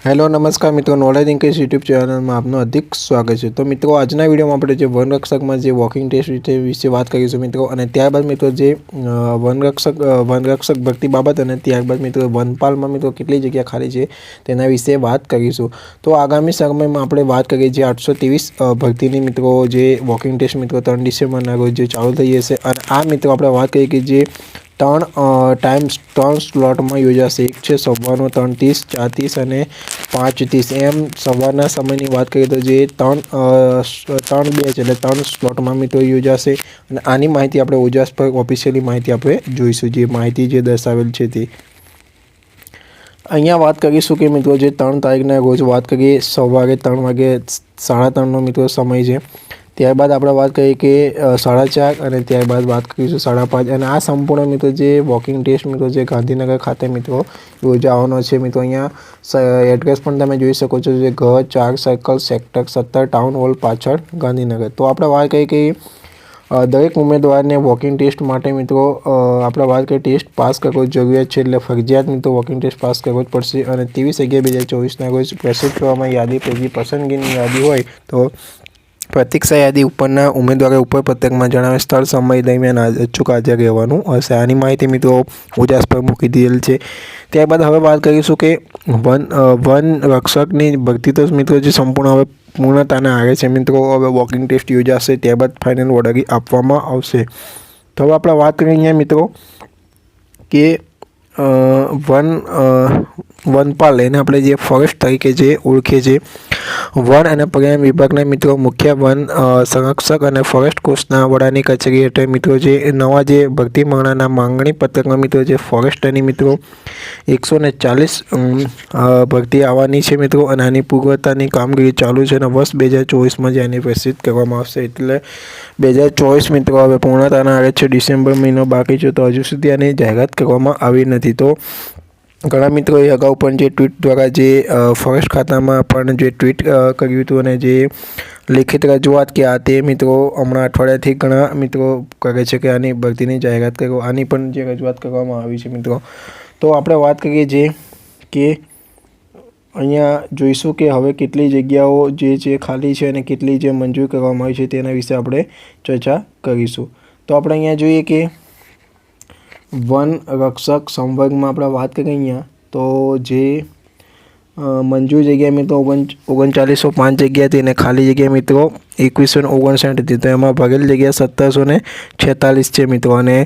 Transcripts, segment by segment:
Hello नमस्कार मित्रों, knowledge increase YouTube channel में आपનું हार्दिक સ્વાગત છે। તો મિત્રો આજના વિડીયોમાં આપણે જે વનરક્ષકમાં જે વોકિંગ ટેસ્ટ વિશે વાત કરીશું મિત્રો, અને ત્યારબાદ મિત્રો જે વનરક્ષક ભરતી બાબત અને ત્યારબાદ મિત્રો વનપાલમાં મિત્રો કેટલી જગ્યા ખાલી છે તેના વિશે વાત કરીશું। તો આગામી સમયમાં આપણે વાત કરીએ જે 823 ભરતીની મિત્રો જે વોકિંગ ટેસ્ટ મિત્રો 3 ડિસેમ્બરના રોજ જે ચાલુ થઈ જશે, અને આ મિત્રો આપણે વાત કરીએ કે જે ત્રણ સ્લોટમાં યોજાશે। એક છે સવારનો 3:30, 4:30 અને 5:30 એમ સવારના સમયની વાત કરીએ તો જે ત્રણ બેચ એટલે 3 સ્લોટમાં મિત્રો યોજાશે। અને આની માહિતી આપણે ઓજાસ પર ઓફિશિયલી માહિતી આપણે જોઈશું, જે માહિતી જે દર્શાવેલ છે તે અહીંયા વાત કરીશું કે મિત્રો જે 3 તારીખના રોજ વાત કરીએ સવારે 3 વાગે 3:30નો મિત્રો સમય છે। ત્યારબાદ આપણે વાત કરીએ કે 4:30 અને ત્યારબાદ વાત કરીશું 5:30, અને આ સંપૂર્ણ મિત્રો જે વોકિંગ ટેસ્ટ મિત્રો જે ગાંધીનગર ખાતે મિત્રો યોજાવાનો છે। મિત્રો અહીંયા એડ્રેસ પણ તમે જોઈ શકો છો, જે ઘ 4 સર્કલ સેક્ટર 17 ટાઉન હોલ પાછળ ગાંધીનગર। તો આપણે વાત કરીએ કે દરેક ઉમેદવારને વોકિંગ ટેસ્ટ માટે મિત્રો આપણે વાત કરીએ ટેસ્ટ પાસ કરવો જરૂરિયાત છે, એટલે ફરજિયાત મિત્રો વોકિંગ ટેસ્ટ પાસ કરવો જ પડશે। અને 23/11/2024ના રોજ પ્રસિદ્ધ કરવામાં યાદી પૈકી પસંદગીની યાદી હોય તો પ્રતીક્ષા યાદી ઉપરના ઉમેદવારો ઉપર પત્રકમાં જણાવેલ સ્થળ સમય દરમિયાન અચૂક હાજર રહેવાનું હશે। આની માહિતી મિત્રો ઓજાસ પર મૂકી દીધેલ છે। ત્યારબાદ હવે વાત કરીશું કે વન રક્ષકની ભરતી તો મિત્રો જે સંપૂર્ણ હવે પૂર્ણતાના આરે છે મિત્રો, હવે વોકિંગ ટેસ્ટ યોજાશે, ત્યારબાદ ફાઇનલ ઓર્ડર આપવામાં આવશે। તો હવે આપણે વાત કરીએ અહીંયા મિત્રો કે વનપાલ એને આપણે જે ફોરેસ્ટ તરીકે જે ઓળખીએ છીએ, વન અને પર્યાવરણ વિભાગના મિત્રો મુખ્ય વન સંરક્ષક અને ફોરેસ્ટ કોસ્ટના વડાની કચેરી હેઠળ મિત્રો જે નવા જે ભરતી માંગણાના માંગણી પત્રકમાં મિત્રો જે ફોરેસ્ટની મિત્રો 140 ભરતી આવવાની છે મિત્રો, અને આની પૂર્વતાની કામગીરી ચાલુ છે, અને વર્ષ 2024માં જે આની પ્રસિદ્ધ કરવામાં આવશે। એટલે 2024 મિત્રો હવે પૂર્ણતાના આરે છે, ડિસેમ્બર મહિનો બાકી છે, તો હજુ સુધી આની જાહેરાત કરવામાં આવી નથી। તો ઘણા મિત્રોએ અગાઉ પણ જે ટ્વીટ દ્વારા જે ફોરેસ્ટ ખાતામાં પણ જે ટ્વીટ કર્યું હતું, અને જે લેખિત રજૂઆત કે આ તે મિત્રો હમણાં અઠવાડિયાથી ઘણા મિત્રો કરે છે કે આની ભરતીની જાહેરાત કરો, આની પણ જે રજૂઆત કરવામાં આવી છે મિત્રો। તો આપણે વાત કરીએ જે કે અહીંયા જોઈશું કે હવે કેટલી જગ્યાઓ જે છે ખાલી છે અને કેટલી જે મંજૂર કરવામાં આવી છે તેના વિશે આપણે ચર્ચા કરીશું। તો આપણે અહીંયા જોઈએ કે વન રક્ષક સંવર્ગમાં આપણે વાત કરીએ અહીંયા તો જે મંજૂર જગ્યા મિત્રો 3905 જગ્યા હતી, અને ખાલી જગ્યા મિત્રો 2159 હતી। તો એમાં ભરેલ જગ્યા 1746 છે મિત્રો, અને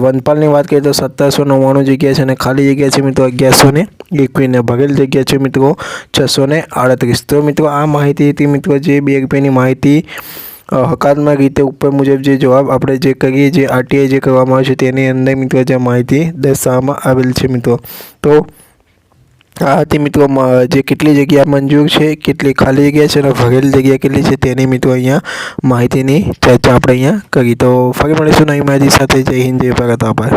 વનપાલની વાત કરીએ તો 1799 જગ્યા છે, અને ખાલી જગ્યા છે મિત્રો 1121, ને ભરેલ જગ્યા છે મિત્રો 638। તો મિત્રો આ માહિતી હતી મિત્રો જે 2 રૂપિયાની માહિતી હકારાત્મક રીતે ઉપર મુજબ જે જવાબ આપણે જે કરીએ જે આરટીઆઈ જે કરવામાં આવે છે તેની અંદર મિત્રો જે માહિતી દર્શાવવામાં આવેલ છે મિત્રો। તો આ હતી મિત્રો જે કેટલી જગ્યા મંજૂર છે, કેટલી ખાલી જગ્યા છે, અને ભરેલ જગ્યા કેટલી છે તેની મિત્રો અહીંયા માહિતીની ચર્ચા આપણે અહીંયા કરી। તો ફરી મળીશું નવી માહિતી સાથે। જય હિન્દ, જય ભારત, આભાર।